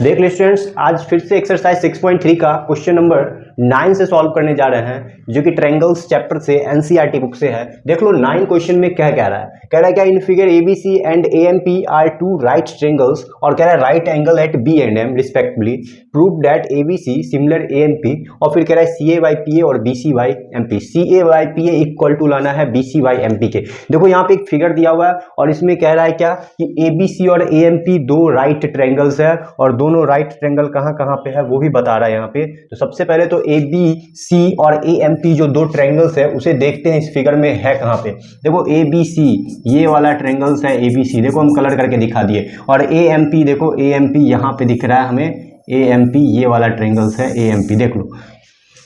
देख ली स्टूडेंट्स, आज फिर से एक्सरसाइज 6.3 का क्वेश्चन नंबर 9 से सॉल्व करने जा रहे हैं, जो कि ट्रायंगल्स चैप्टर से एनसीईआरटी बुक से है। देख लो 9 क्वेश्चन में क्या कह रहा है। कह रहा है क्या, in figure ABC and AMP are two right triangles, और कह रहा है right angle at B and M respectively, prove that ABC similar AMP, और फिर कह रहा है सीए बाई पीए और BC by MP. CA by PA equal to लाना है बीसी बाई एमपी के। देखो यहाँ पे एक फिगर दिया हुआ है और इसमें कह रहा है क्या कि एबीसी और एएमपी दो राइट ट्रायंगल्स है, और दोनों राइट ट्रायंगल कहाँ कहाँ पे है वो भी बता रहा है यहाँ पे। तो सबसे पहले तो ए बी सी और ए एम पी जो दो ट्रायंगल्स है उसे देखते हैं इस फिगर में है कहाँ पे। देखो ए बी सी ये वाला ट्रायंगल्स है, ए बी सी देखो हम कलर करके दिखा दिए, और ए एम पी देखो ए एम पी यहाँ पे दिख रहा है हमें, ए एम पी ये वाला ट्रायंगल्स है ए एम पी, देख लो।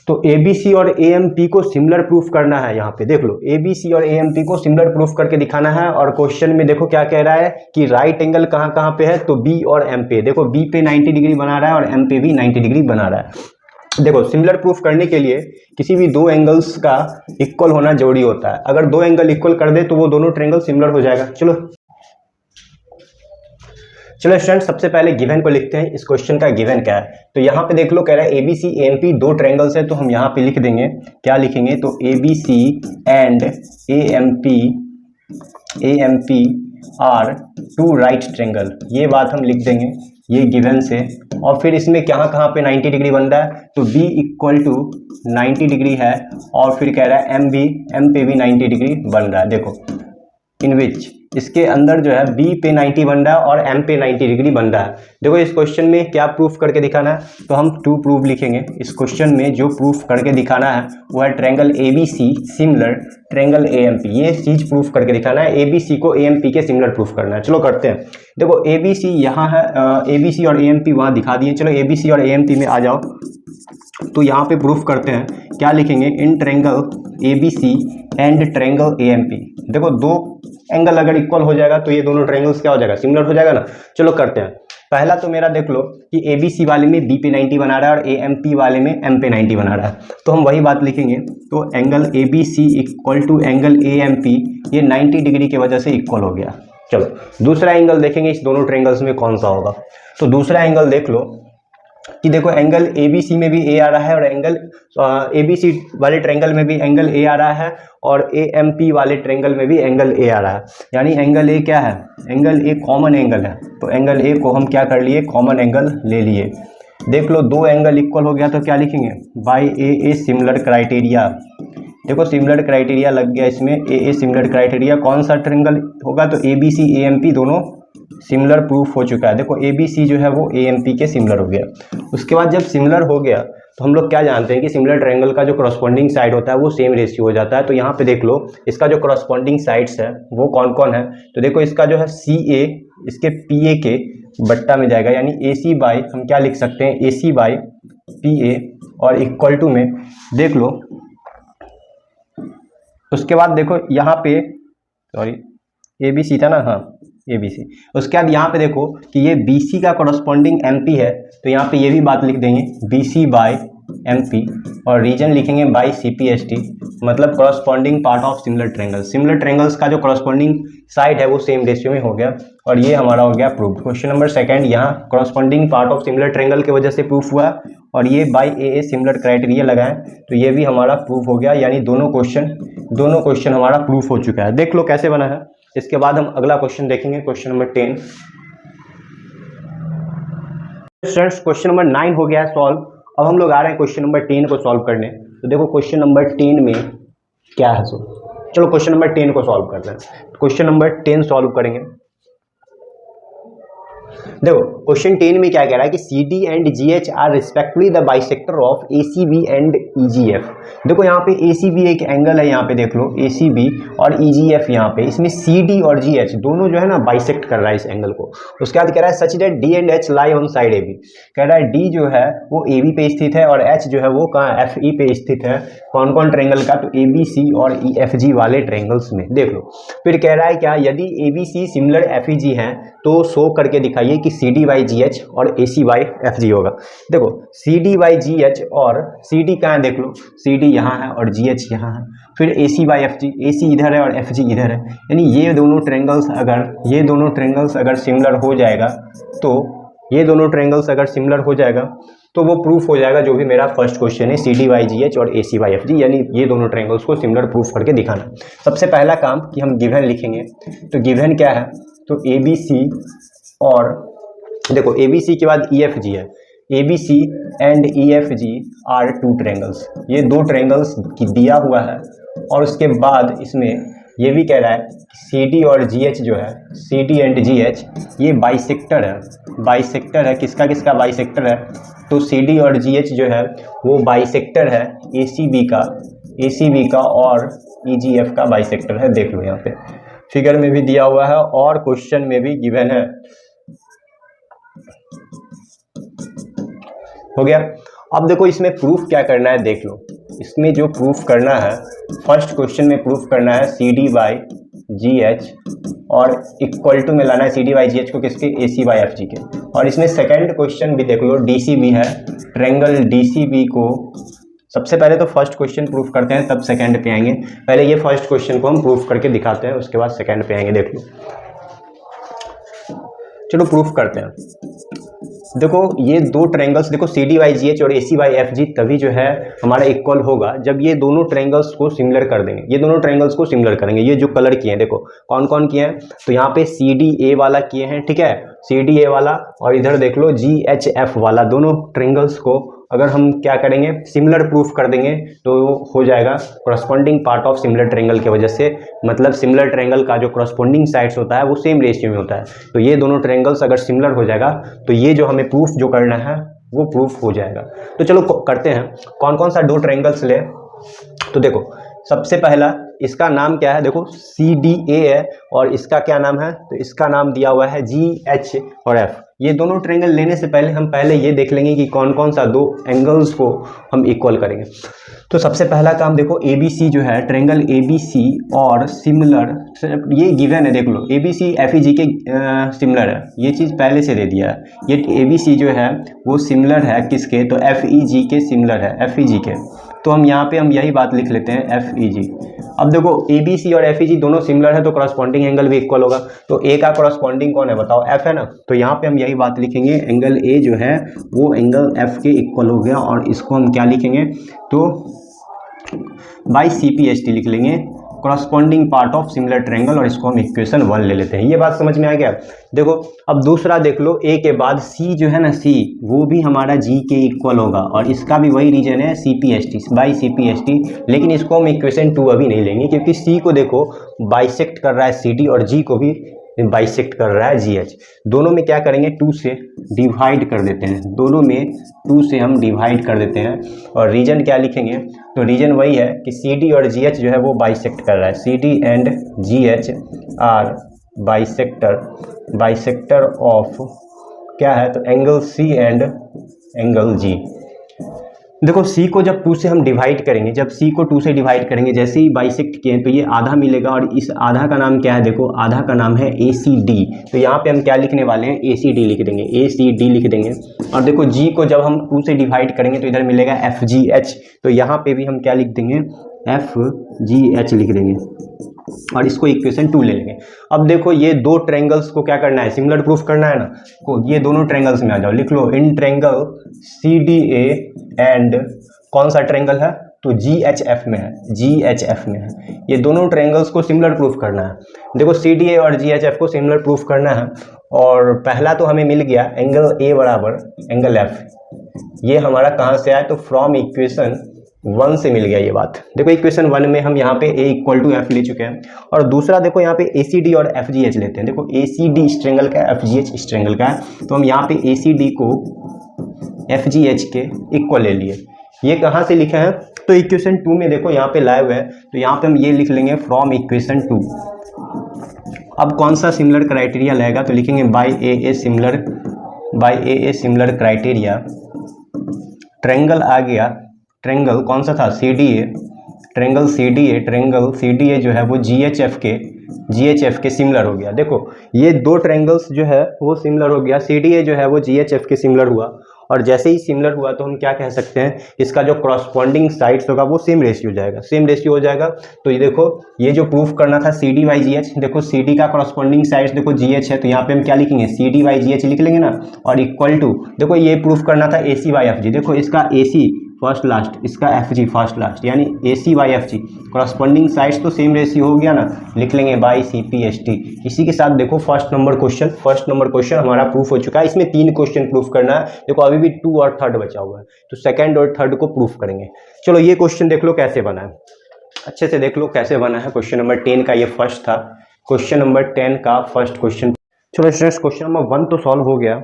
तो एबीसी और एएमपी को सिमिलर प्रूफ करना है। यहाँ पे देख लो एबीसी और एएमपी को सिमिलर प्रूफ करके दिखाना है, और क्वेश्चन में देखो क्या कह रहा है कि राइट एंगल कहाँ कहाँ पे है, तो बी और एम पे। देखो बी पे 90 डिग्री बना रहा है और एम पे भी 90 डिग्री बना रहा है। देखो सिमिलर प्रूफ करने के लिए किसी भी दो एंगल्स का इक्वल होना जरूरी होता है। अगर दो एंगल इक्वल कर दे तो वो दोनों ट्रायंगल सिमिलर हो जाएगा। चलो स्टूडेंट, सबसे पहले गिवन को लिखते हैं। इस क्वेश्चन का गिवन क्या है, तो यहाँ पे देख लो कह रहा है एबीसी एएमपी दो ट्रायंगल्स है, तो हम यहाँ पे लिख देंगे, क्या लिखेंगे, तो ABC and AMP are two right triangle, ये बात हम लिख देंगे ये गिवन से। और फिर इसमें कहाँ कहाँ पे 90 डिग्री बन रहा है, तो बी इक्वल टू 90 डिग्री है, और फिर कह रहा है एम पे भी 90 डिग्री बन रहा है। देखो इन विच इसके अंदर जो है बी पे 90 बन रहा है और एम पे 90 डिग्री बन रहा है। देखो इस क्वेश्चन में क्या प्रूफ करके दिखाना है, तो हम टू प्रूफ लिखेंगे। इस क्वेश्चन में जो प्रूफ करके दिखाना है वो है triangle ABC similar triangle AMP, ये चीज प्रूफ करके दिखाना है। एबीसी को एएमपी के सिमिलर प्रूफ करना है। चलो करते हैं। देखो एबीसी यहाँ है, एबीसी और एएमपी वहाँ दिखा दिए। चलो एबीसी और एएमपी में आ जाओ, तो यहाँ पे प्रूफ करते हैं। क्या लिखेंगे, in triangle ABC and triangle AMP. देखो दो एंगल अगर इक्वल हो जाएगा तो ये दोनों ट्रायंगल्स क्या हो जाएगा, सिमिलर हो जाएगा ना। चलो करते हैं। पहला तो मेरा देख लो कि एबीसी वाले में बी पे 90 बना रहा है और एएमपी वाले में एम पे 90 बना रहा है, तो हम वही बात लिखेंगे। तो angle ABC equal to angle AMP, ये 90 डिग्री की वजह से इक्वल हो गया। चलो दूसरा एंगल देखेंगे इस दोनों ट्रायंगल्स में कौन सा होगा। तो दूसरा एंगल देख लो कि देखो एंगल एबीसी में भी ए आ रहा है, और एंगल एबीसी वाले ट्रायंगल में भी एंगल ए आ रहा है, और एएमपी वाले ट्रायंगल में भी एंगल ए आ रहा है। यानी एंगल ए क्या है, एंगल ए कॉमन एंगल है। तो एंगल ए को हम क्या कर लिए, कॉमन एंगल ले लिए। देख लो दो एंगल इक्वल हो गया, तो क्या लिखेंगे, बाई ए सिमिलर क्राइटेरिया। देखो सिमिलर क्राइटेरिया लग गया इसमें, ए सिमिलर क्राइटेरिया। कौन सा ट्रायंगल होगा, तो एबीसी एएमपी दोनों सिमिलर प्रूफ हो चुका है। देखो एबीसी जो है वो एएमपी के सिमिलर हो गया। उसके बाद जब सिमिलर हो गया तो हम लोग क्या जानते हैं कि सिमिलर ट्रायंगल का जो करस्पॉन्डिंग साइड होता है वो सेम रेशियो हो जाता है। तो यहाँ पे देख लो इसका जो करस्पॉन्डिंग साइड्स है वो कौन कौन है, तो देखो इसका जो है सी ए इसके पी ए के बट्टा में जाएगा, यानी ए सी बाई हम क्या लिख सकते हैं, ए सी बाई पी ए, और इक्वल टू में देख लो। उसके बाद देखो यहाँ पे, सॉरी ए बी सी था ना, हाँ ए बी सी। उसके बाद यहाँ पे देखो कि ये बी सी का करस्पॉन्डिंग एम पी है, तो यहाँ पे ये भी बात लिख देंगे B C by M P, और रीजन लिखेंगे by C P S T, मतलब corresponding part of similar triangle. Similar triangles का जो करस्पॉन्डिंग साइड है वो सेम रेशियो में हो गया, और ये हमारा हो गया प्रूफ। क्वेश्चन नंबर सेकंड, यहाँ corresponding part of similar triangle की वजह से प्रूफ हुआ, और ये बाई ए सिमिलर क्राइटेरिया लगाएं, तो ये भी हमारा प्रूफ हो गया। यानी दोनों क्वेश्चन हमारा प्रूफ हो चुका है। देख लो कैसे बना है। इसके बाद हम अगला क्वेश्चन देखेंगे, question number 10। Students question number 9 हो गया है सॉल्व। अब हम लोग आ रहे हैं क्वेश्चन नंबर 10 को सॉल्व करने। तो देखो क्वेश्चन नंबर 10 में क्या है, चलो क्वेश्चन नंबर 10 को सॉल्व करते हैं। क्वेश्चन नंबर 10 सॉल्व करेंगे। देखो क्वेश्चन 10 में क्या कह रहा है कि C D and G H are respectively the bisector of A C B and E G F. देखो यहाँ पे ए सी बी एक एंगल है, यहाँ पे देख लो ए सी बी और ई जी एफ, यहाँ पे इसमें सी डी और जी एच दोनों जो है ना बाइसेक्ट कर रहा है इस एंगल को। उसके बाद कह रहा है such that D and H lie on side A B. कह रहा है डी जो है वो ए बी पे स्थित है, और एच जो है वो कहाँ एफ ई पे स्थित है। कौन कौन ट्रायंगल का, तो ए बी सी और ई एफ जी वाले ट्रायंगल्स में। देख लो फिर कह रहा है क्या, यदि A B C similar F E G है तो शो करके दिखाइए कि C D by G H और A C by F G होगा। देखो C D by G H, और सी डी कहाँ है, देख लो सी डी यहाँ है और जी एच यहाँ है। फिर ए सी बाई एफ जी, ए सी इधर है और एफ जी इधर है। यानी ये दोनों ट्रायंगल्स अगर सिमिलर हो जाएगा तो ये दोनों ट्रायंगल्स अगर सिमिलर हो जाएगा तो वो प्रूफ हो जाएगा जो भी मेरा फर्स्ट क्वेश्चन है CD/GH और AC/FG, यानी ये दोनों ट्रायंगल्स को सिमिलर प्रूफ करके दिखाना। सबसे पहला काम कि हम गिवन लिखेंगे, तो गिवन क्या है, तो ABC और देखो ABC के बाद EFG है, ABC and EFG are two triangles, ये दो ट्रायंगल्स दिया हुआ है। और उसके बाद इसमें ये भी कह रहा है CD और GH जो है, CD एंड GH ये बाइसेक्टर है, बाइसेक्टर है, किसका किसका बाइसेक्टर है, तो CD और GH जो है वो बाइसेक्टर है ACB का और EGF का बाइसेक्टर है। देख लो यहाँ पे फिगर में भी दिया हुआ है और क्वेश्चन में भी गिवन है। हो गया। अब देखो इसमें प्रूफ क्या करना है, देख लो इसमें जो प्रूफ करना है, फर्स्ट क्वेश्चन में प्रूफ करना है CD/GH और इक्वल टू में लाना है CD/GH को किसके, AC/FG के। और इसमें सेकंड क्वेश्चन भी देख लो, DCB है, ट्रायंगल DCB को सबसे पहले तो फर्स्ट क्वेश्चन प्रूफ करते हैं तब सेकंड पे आएंगे। पहले ये फर्स्ट क्वेश्चन को हम प्रूफ करके दिखाते हैं, उसके बाद सेकंड पे आएंगे। देख लो, चलो प्रूफ करते हैं। देखो ये दो ट्रायंगल्स, देखो CD/GH और AC/FG तभी जो है हमारा इक्वल होगा जब ये दोनों ट्रायंगल्स को सिमिलर कर देंगे। ये दोनों ट्रायंगल्स को सिमिलर करेंगे। ये जो कलर किए हैं देखो कौन कौन किए हैं, तो यहाँ पे CDA वाला किए हैं, ठीक है, CDA वाला, और इधर देख लो GHF वाला। दोनों ट्रायंगल्स को अगर हम क्या करेंगे, सिमिलर प्रूफ कर देंगे तो हो जाएगा corresponding part of similar triangle की वजह से, मतलब सिमिलर ट्रायंगल का जो करस्पॉन्डिंग साइड्स होता है वो सेम रेशियो में होता है। तो ये दोनों ट्रायंगल्स अगर सिमिलर हो जाएगा तो ये जो हमें प्रूफ जो करना है वो प्रूफ हो जाएगा। तो चलो करते हैं, कौन कौन सा दो ट्रायंगल्स ले, तो देखो सबसे पहला इसका नाम क्या है, देखो CDA है और इसका क्या नाम है, तो इसका नाम दिया हुआ है GH और F। ये दोनों ट्रायंगल लेने से पहले हम पहले ये देख लेंगे कि कौन कौन सा दो एंगल्स को हम इक्वल करेंगे। तो सबसे पहला काम देखो ABC जो है, ट्रायंगल ABC और सिमिलर, ये गिवन है, देख लो ABC FEG के सिमिलर है, ये चीज़ पहले से दे दिया है। ये ABC जो है वो सिमिलर है किसके, तो FEG के सिमिलर है, FEG के। तो हम यहाँ पे हम यही बात लिख लेते हैं FEG। अब देखो ABC और FEG दोनों सिमिलर है तो करस्पॉन्डिंग एंगल भी इक्वल होगा। तो A का करस्पॉन्डिंग कौन है बताओ, F है ना। तो यहाँ पे हम यही बात लिखेंगे, एंगल A जो है वो एंगल F के इक्वल हो गया। और इसको हम क्या लिखेंगे, तो बाई CPST लिख लेंगे, corresponding part of similar triangle, और इसको हम इक्वेशन 1 ले लेते हैं। ये बात समझ में आ गया। देखो अब दूसरा देख लो, A के बाद C जो है ना, C वो भी हमारा G के इक्वल होगा और इसका भी वही रीजन है CPST, बाई CPST। लेकिन इसको हम इक्वेशन 2 अभी नहीं लेंगे क्योंकि C को देखो बाइसेक्ट कर रहा है CD और G को भी बाइसेक्ट कर रहा है GH। दोनों में क्या करेंगे, 2 से डिवाइड कर देते हैं, दोनों में 2 से हम डिवाइड कर देते हैं। और रीजन क्या लिखेंगे, तो रीजन वही है कि CD और GH जो है वो बाइसेक्ट कर रहा है, CD and GH are bisector of क्या है, तो angle C and angle G। देखो C को जब 2 से हम डिवाइड करेंगे, जब C को 2 से डिवाइड करेंगे, जैसे ही बाइसेक्ट किए तो ये आधा मिलेगा और इस आधा का नाम क्या है, देखो आधा का नाम है ACD। तो यहाँ पे हम क्या लिखने वाले हैं, ACD लिख देंगे, ACD लिख देंगे। और देखो G को जब हम 2 से डिवाइड करेंगे तो इधर मिलेगा FGH। तो यहाँ पे भी हम क्या लिख देंगे, FGH लिख देंगे और इसको इक्वेशन 2 ले लेंगे। अब देखो ये दो ट्रायंगल्स को क्या करना है, सिमिलर प्रूफ करना है ना। को ये दोनों ट्रायंगल्स में आ जाओ, लिख लो इन ट्रायंगल CDA एंड कौन सा ट्रायंगल है, तो GHF में है, GHF में है। ये दोनों ट्रायंगल्स को सिमिलर प्रूफ करना है। देखो CDA और GHF को सिमिलर प्रूफ करना है। और पहला तो हमें मिल गया एंगल A बराबर एंगल F। ये हमारा कहाँ से आया, तो फ्रॉम इक्वेशन 1 से मिल गया ये बात। देखो इक्वेशन 1 में हम यहाँ पे A इक्वल टू F ले चुके हैं। और दूसरा देखो यहाँ पे ACD और FGH लेते हैं। देखो ACD इस ट्रायंगल का है, FGH इस ट्रायंगल का है। तो हम यहाँ पे ACD को FGH के इक्वल ले लिए। ये कहाँ से लिखा है, तो इक्वेशन 2 में देखो यहाँ पे लाए हुए है। तो यहाँ पे हम ये लिख लेंगे फ्रॉम इक्वेशन 2। अब कौन सा सिमिलर क्राइटेरिया लगेगा, तो लिखेंगे by AA similar criteria. Triangle आ गया, ट्रायंगल कौन सा था, CDA, ट्रायंगल CDA जो है वो GHF के सिमिलर हो गया। देखो ये दो ट्रायंगल्स जो है वो सिमिलर हो गया, CDA जो है वो GHF के सिमिलर हुआ। और जैसे ही सिमिलर हुआ तो हम क्या कह सकते हैं, इसका जो करस्पॉन्डिंग साइड्स होगा वो सेम रेशियो हो जाएगा, सेम रेशियो हो जाएगा। तो ये देखो, ये जो प्रूफ करना था C D by G H, देखो सी डी का करस्पॉन्डिंग साइड्स देखो जी एच है, तो यहाँ पे हम क्या लिखेंगे, C D by G H लिख लेंगे ना, और इक्वल टू, देखो ये प्रूफ करना था ए सी बाई एफ जी, देखो इसका ए सी फर्स्ट लास्ट, इसका एफ जी फर्स्ट लास्ट, यानी A C by F G, corresponding sides तो सेम रेशियो हो गया ना, लिख लेंगे by C P S T. इसी के साथ देखो फर्स्ट नंबर क्वेश्चन हमारा प्रूफ हो चुका है। इसमें 3 क्वेश्चन प्रूफ करना है, देखो अभी भी 2 और 3 बचा हुआ है, तो सेकंड और थर्ड को प्रूफ करेंगे। चलो ये क्वेश्चन देख लो कैसे बना है, अच्छे से देख लो कैसे बना है। क्वेश्चन नंबर 10 का ये फर्स्ट था, क्वेश्चन नंबर 10 का फर्स्ट क्वेश्चन। चलो स्टूडेंट्स, क्वेश्चन नंबर 1 तो सॉल्व हो गया,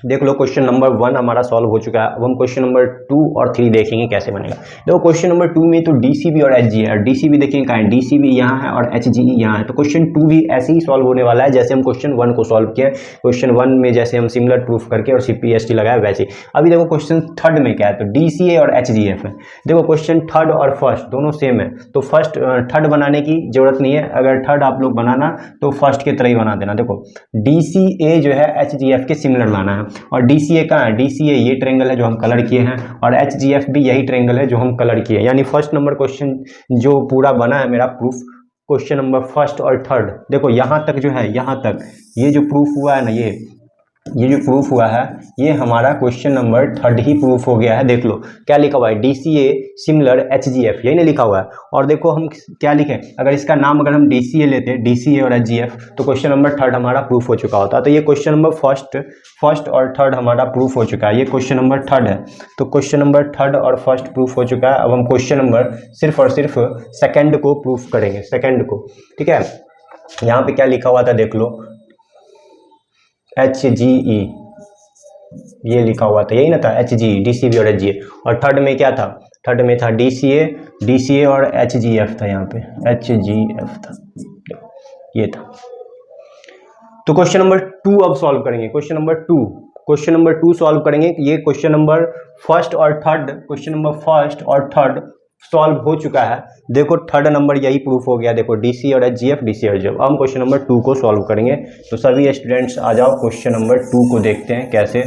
देख लो क्वेश्चन नंबर 1 हमारा सॉल्व हो चुका है। अब हम क्वेश्चन नंबर 2 और 3 देखेंगे कैसे बनेगा। देखो क्वेश्चन नंबर 2 में तो डीसीबी और एचजी है, और डीसीबी देखिए कहाँ है, डीसीबी यहाँ है और एचजीई यहाँ है, तो क्वेश्चन 2 भी ऐसे ही सॉल्व होने वाला है जैसे हम क्वेश्चन 1 को सॉल्व किया। क्वेश्चन 1 में जैसे हम सिमिलर प्रूफ करके और सीपीएसटी लगाया वैसे। अभी देखो क्वेश्चन 3 में क्या है, तो डीसीए और एचजीएफ है। देखो क्वेश्चन 3 और फर्स्ट दोनों सेम है, तो फर्स्ट 3 बनाने की जरूरत नहीं है, अगर 3 आप लोग बनाना तो फर्स्ट के तरह ही बना देना। देखो डीसीए जो है एचजीएफ के सिमिलर लाना है, और डीसीए कहाँ है, डीसीए ये ट्रायंगल है जो हम कलर किए हैं, और एचजीएफ भी यही ट्रायंगल है जो हम कलर किए हैं। यानी फर्स्ट नंबर क्वेश्चन जो पूरा बना है मेरा प्रूफ, क्वेश्चन नंबर फर्स्ट और थर्ड, देखो यहाँ तक जो है, यहाँ तक ये जो प्रूफ हुआ है ना, ये जो प्रूफ हुआ है ये हमारा क्वेश्चन नंबर 3 ही प्रूफ हो गया है। देख लो क्या लिखा हुआ है, डीसीए सिमिलर एचजीएफ, यही नहीं लिखा हुआ है। और देखो हम क्या लिखें, अगर इसका नाम अगर हम डीसीए लेते, डीसीए और एचजीएफ, तो क्वेश्चन नंबर 3 हमारा प्रूफ हो चुका होता। तो ये क्वेश्चन नंबर फर्स्ट और थर्ड हमारा प्रूफ हो चुका है, ये क्वेश्चन नंबर 3 है, तो क्वेश्चन नंबर 3 और फर्स्ट प्रूफ हो चुका है। अब हम क्वेश्चन नंबर सिर्फ और सिर्फ सेकेंड को प्रूफ करेंगे, सेकेंड को, ठीक है। यहाँ पे क्या लिखा हुआ था देख लो, एच जी ई, ये लिखा हुआ था, यही ना था, H G D C B और एच जी ए। और थर्ड में क्या था, थर्ड में था डी सी ए और एच जी एफ था, यहाँ पे एच जी एफ था, ये था। तो क्वेश्चन नंबर 2 अब सॉल्व करेंगे, क्वेश्चन नंबर 2 सॉल्व करेंगे। ये क्वेश्चन नंबर फर्स्ट और थर्ड सॉल्व हो चुका है। देखो थर्ड नंबर यही प्रूफ हो गया, देखो डीसी और एचजीएफ, डीसी और एचजीएफ। अब हम क्वेश्चन नंबर 2 को सॉल्व करेंगे। तो सभी स्टूडेंट्स आ जाओ, क्वेश्चन नंबर 2 को देखते हैं कैसे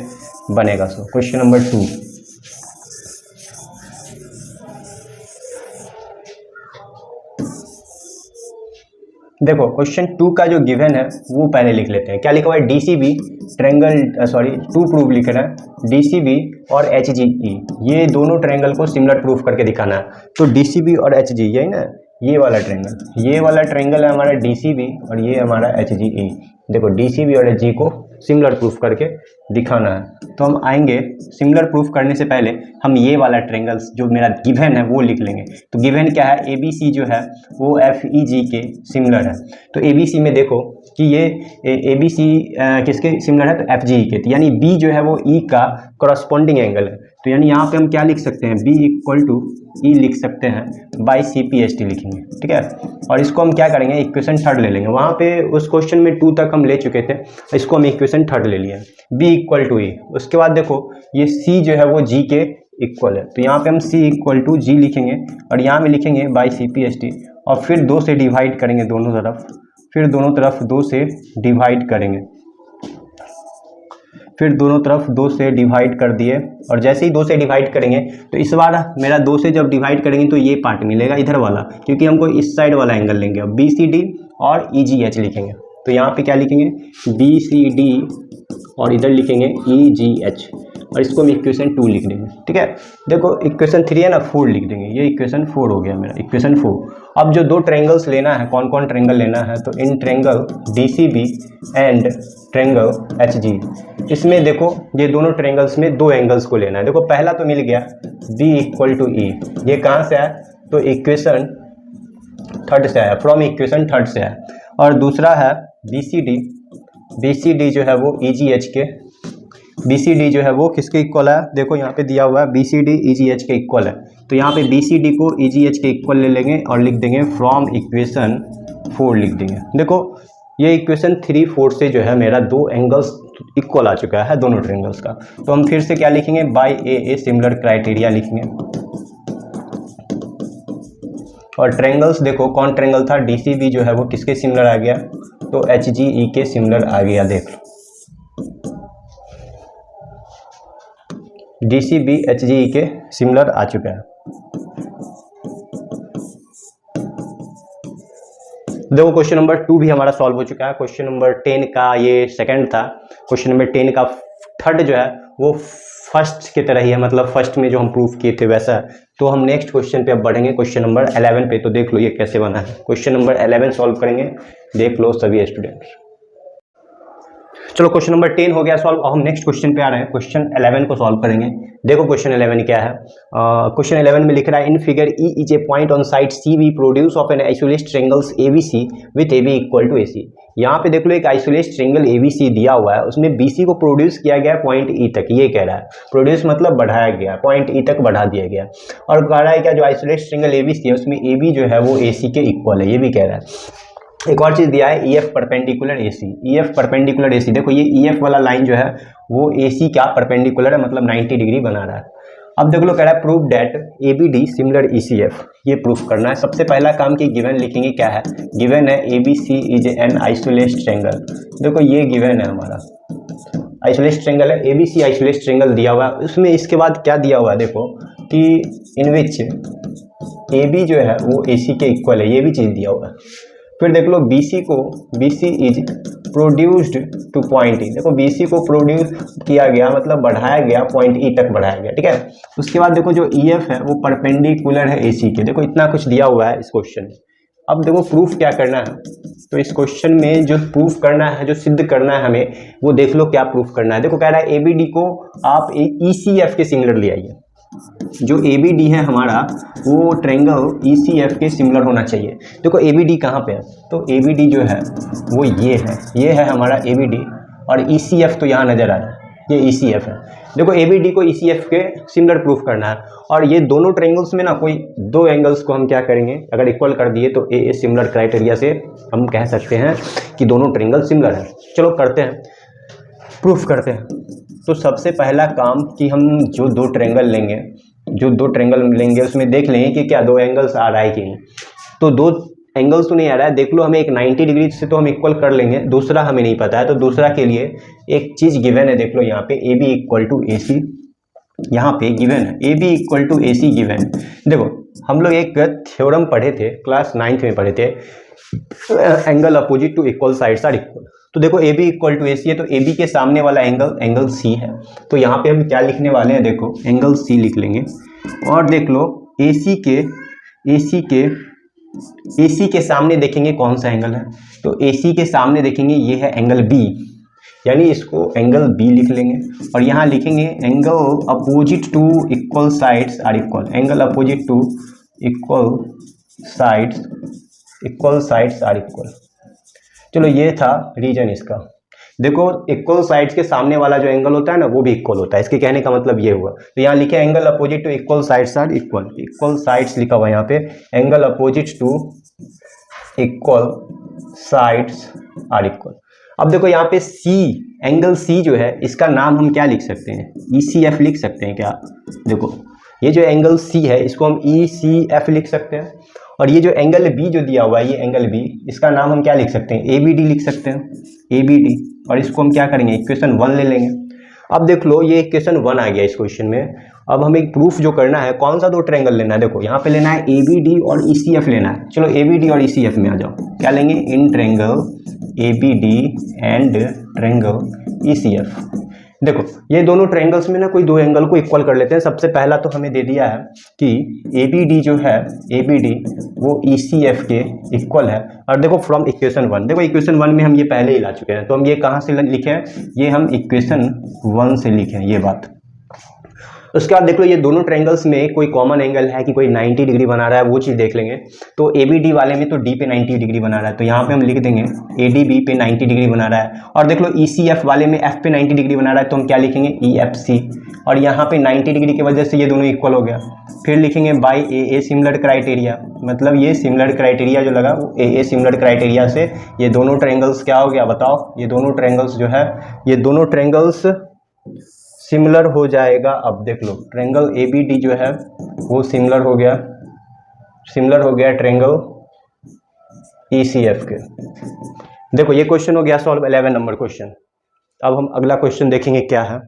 बनेगा। सो क्वेश्चन नंबर 2, देखो क्वेश्चन 2 का जो गिवन है वो पहले लिख लेते हैं। क्या लिखा हुआ है, डीसीबी ट्रायंगल, 2 प्रूफ लिख रहा है, डीसीबी और एचजीई, ये दोनों ट्रायंगल को सिमिलर प्रूफ करके दिखाना है। तो डीसीबी और एचजी, यही ना, ये वाला ट्रायंगल है हमारा डीसीबी, और ये हमारा एचजीई। देखो डीसीबी और एचजी को सिमिलर प्रूफ करके दिखाना है। तो हम आएंगे, सिमिलर प्रूफ करने से पहले हम ये वाला ट्रायंगल्स जो मेरा गिवन है वो लिख लेंगे। तो गिवन क्या है, एबीसी जो है वो एफईजी के सिमिलर है। तो एबीसी में देखो कि ये एबीसी किसके सिमिलर है, तो एफजी के, तो यानी बी जो है वो ई का करस्पॉन्डिंग एंगल है। तो यानी यहाँ पे हम क्या लिख सकते हैं, बी इक्वल टू ई लिख सकते हैं, by C P S T लिखेंगे, ठीक है। और इसको हम क्या करेंगे, इक्वेशन 3 ले लेंगे। वहाँ पे उस क्वेश्चन में 2 तक हम ले चुके थे, इसको हम इक्वेशन 3 ले लिए, बी इक्वल टू ई। उसके बाद देखो ये सी जो है वो जी के इक्वल है, तो यहाँ पे हम सी इक्वल टू जी लिखेंगे, और यहाँ में लिखेंगे by C P S T, और फिर 2 से डिवाइड करेंगे दोनों तरफ, फिर दोनों तरफ 2 से डिवाइड करेंगे, फिर दोनों तरफ 2 से डिवाइड कर दिए। और जैसे ही 2 से डिवाइड करेंगे तो इस बार मेरा 2 से जब डिवाइड करेंगे तो ये पार्ट मिलेगा इधर वाला, क्योंकि हमको इस साइड वाला एंगल लेंगे। अब बी सी डी और ई जी एच लिखेंगे। तो यहाँ पे क्या लिखेंगे, बी सी डी और इधर लिखेंगे ई जी एच, और इसको हम इक्वेशन 2 लिख देंगे, ठीक है। देखो इक्वेशन 3 है ना, 4 लिख देंगे, ये इक्वेशन 4 हो गया मेरा, इक्वेशन 4। अब जो 2 ट्रायंगल्स लेना है, कौन कौन ट्रायंगल लेना है, तो in triangle DCB and triangle Hg, इसमें देखो ये दोनों ट्रायंगल्स में 2 एंगल्स को लेना है। देखो पहला तो मिल गया बी इक्वल टू ई, ये कहाँ से आया, तो इक्वेशन 3 से आया, फ्रॉम इक्वेशन 3 से आया। और दूसरा है BCD जो है वो EGH के, BCD जो है वो किसके इक्वल है, देखो यहाँ पे दिया हुआ है BCD EGH के इक्वल है। तो यहाँ पे BCD को EGH के इक्वल ले लेंगे और लिख देंगे फ्रॉम इक्वेशन 4 लिख देंगे। देखो ये इक्वेशन 3, 4 से जो है मेरा 2 एंगल्स इक्वल आ चुका है दोनों ट्रायंगल्स का। तो हम फिर से क्या लिखेंगे, बाय ए सिमिलर क्राइटेरिया लिखेंगे। और ट्रायंगल्स देखो कौन ट्रायंगल था, DCB जो है वो किसके सिमिलर आ गया, तो HGE के सिमिलर आ गया। देख लो DC भी HGE के सिमिलर आ चुका है। देखो क्वेश्चन नंबर 2 भी हमारा सॉल्व हो चुका है। क्वेश्चन नंबर 10 का ये सेकंड था, क्वेश्चन नंबर 10 का थर्ड जो है वो फर्स्ट की तरह ही है, मतलब फर्स्ट में जो हम प्रूफ किए थे वैसा है। तो हम नेक्स्ट क्वेश्चन पे अब बढ़ेंगे, क्वेश्चन नंबर 11 पे। तो देख लो ये कैसे बना है। क्वेश्चन नंबर 11 सॉल्व करेंगे, देख लो सभी स्टूडेंट्स। चलो क्वेश्चन नंबर 10 हो गया सॉल्व। अब हम नेक्स्ट क्वेश्चन पे आ रहे हैं, क्वेश्चन 11 को सॉल्व करेंगे। देखो क्वेश्चन 11 क्या है। क्वेश्चन 11 में लिख रहा है in figure E is a point on side C B produce of an isosceles triangles ABC with AB equal to AC. यहाँ पे देख लो एक आइसोलेट ट्रायंगल एबीसी दिया हुआ है, उसमें बीसी को प्रोड्यूस किया गया पॉइंट ई तक। ये कह रहा है प्रोड्यूस मतलब बढ़ाया गया, पॉइंट ई तक बढ़ा दिया गया। और कह रहा है क्या जो आइसोलेट ट्रायंगल एबीसी है उसमें एबी जो है वो एसी के इक्वल है, ये भी कह रहा है। एक और चीज दिया है EF perpendicular AC। EF perpendicular AC, देखो ये EF वाला लाइन जो है वो AC क्या परपेंडिकुलर है, मतलब 90 डिग्री बना रहा है। अब देख लो कह रहा है prove that ABD similar ECF, ये प्रूफ करना है। सबसे पहला काम की गिवन लिखेंगे क्या है, गिवन है ABC is an isolate triangle. देखो ये गिवन है हमारा आइसोलेट ट्रायंगल है, ABC आइसोलेट ट्रायंगल दिया हुआ है। उसमें इसके बाद क्या दिया हुआ है देखो कि इन विच AB जो है वो AC के इक्वल है, ये भी चीज दिया हुआ है। फिर देख लो BC is produced two point ई। देखो BC को प्रोड्यूस किया गया मतलब बढ़ाया गया, पॉइंट ई तक बढ़ाया गया, ठीक है। उसके बाद देखो जो EF है वो परपेंडिकुलर है AC के। देखो इतना कुछ दिया हुआ है इस क्वेश्चन में। अब देखो प्रूफ क्या करना है, तो इस क्वेश्चन में जो प्रूफ करना है, जो सिद्ध करना है हमें, वो देख लो क्या प्रूफ करना है। देखो कह रहा है ABD को आप ECF के सिमिलर ले आइए। जो ABD है हमारा वो ट्रायंगल ECF के सिमिलर होना चाहिए। देखो ABD कहाँ पे है, तो ABD जो है वो ये है हमारा ABD, और ECF तो यहाँ नजर आ रहा है, ये ECF है। देखो ABD को ECF के सिमिलर प्रूफ करना है, और ये दोनों ट्रायंगल्स में ना कोई दो एंगल्स को हम क्या करेंगे, अगर इक्वल कर दिए तो ए सिमिलर क्राइटेरिया से हम कह सकते हैं कि दोनों ट्रायंगल सिमिलर है। चलो करते हैं, प्रूफ करते हैं। तो सबसे पहला काम कि हम जो दो ट्रायंगल लेंगे उसमें देख लेंगे कि क्या दो एंगल्स आ रहा है कि नहीं। तो दो एंगल्स तो नहीं आ रहा है, देख लो हमें एक 90 डिग्री से तो हम इक्वल कर लेंगे, दूसरा हमें नहीं पता है। तो दूसरा के लिए एक चीज गिवन है, देख लो यहाँ पे AB इक्वल टू AC, यहाँ पे गिवन है AB equal to AC given. देखो हम लोग एक थ्योरम पढ़े थे, क्लास 9th में पढ़े थे, angle opposite to equal sides are equal. तो देखो AB इक्वल टू AC है, तो AB के सामने वाला एंगल C है। तो यहाँ पे हम क्या लिखने वाले हैं, देखो एंगल C लिख लेंगे। और देख लो AC के सामने देखेंगे कौन सा एंगल है, तो AC के सामने देखेंगे ये है एंगल B, यानी इसको एंगल B लिख लेंगे। और यहाँ लिखेंगे angle opposite to equal sides are equal. Angle opposite to equal sides are equal. चलो ये था रीजन इसका। देखो इक्वल साइड्स के सामने वाला जो एंगल होता है ना वो भी इक्वल होता है, इसके कहने का मतलब ये हुआ। तो यहाँ लिखे angle opposite to equal sides are equal, equal sides लिखा हुआ यहाँ पे, angle opposite to equal sides are equal. अब देखो यहाँ पे एंगल C जो है इसका नाम हम क्या लिख सकते हैं, ECF लिख सकते हैं क्या। देखो ये जो एंगल C है इसको हम ECF लिख सकते हैं। और ये जो एंगल B जो दिया हुआ है, ये एंगल B, इसका नाम हम क्या लिख सकते हैं, ABD लिख सकते हैं, ABD। और इसको हम क्या करेंगे, इक्वेशन 1 ले लेंगे। अब देख लो ये इक्वेशन 1 आ गया इस क्वेश्चन में। अब हमें एक प्रूफ जो करना है, कौन सा दो ट्रायंगल लेना है, देखो यहाँ पे लेना है ABD और ECF लेना है। चलो ABD और ECF में आ जाओ, क्या लेंगे, in triangle ABD and triangle ECF। देखो ये दोनों ट्रायंगल्स में ना कोई दो एंगल को इक्वल कर लेते हैं। सबसे पहला तो हमें दे दिया है कि ABD जो है, ABD वो ECF के इक्वल है। और देखो फ्रॉम इक्वेशन 1, देखो इक्वेशन 1 में हम ये पहले ही ला चुके हैं, तो हम ये कहाँ से लिखे हैं, ये हम इक्वेशन 1 से लिखे हैं ये बात। उसके बाद देख लो ये दोनों ट्रायंगल्स में कोई कॉमन एंगल है कि कोई 90 डिग्री बना रहा है, वो चीज़ देख लेंगे। तो ABD वाले में तो D पे 90 डिग्री बना रहा है, तो यहाँ पे हम लिख देंगे ADB पे 90 डिग्री बना रहा है। और देख लो ECF वाले में F पे 90 डिग्री बना रहा है, तो हम क्या लिखेंगे, EFC। और यहाँ पे 90 डिग्री की वजह से ये दोनों इक्वल हो गया। फिर लिखेंगे बाई AA सिमिलर क्राइटेरिया, मतलब ये सिमिलर क्राइटेरिया जो लगा वो AA सिमिलर क्राइटेरिया से ये दोनों ट्रायंगल्स क्या हो गया बताओ, ये दोनों ट्रायंगल्स जो है, ये दोनों ट्रायंगल्स सिमिलर हो जाएगा। अब देख लो ट्रायंगल ABD जो है वो सिमिलर हो गया ट्रायंगल ECF के। देखो ये क्वेश्चन हो गया सॉल्व, 11 नंबर क्वेश्चन। अब हम अगला क्वेश्चन देखेंगे क्या है।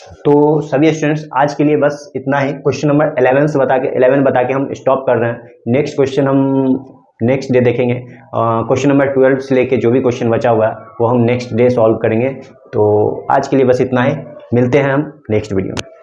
तो सभी स्टूडेंट्स आज के लिए बस इतना ही। क्वेश्चन नंबर 11 बता के हम स्टॉप कर रहे हैं। नेक्स्ट क्वेश्चन हम नेक्स्ट डे देखेंगे। क्वेश्चन नंबर 12 से लेके जो भी क्वेश्चन बचा हुआ है वो हम नेक्स्ट डे सॉल्व करेंगे। तो आज के लिए बस इतना ही, मिलते हैं हम नेक्स्ट वीडियो में।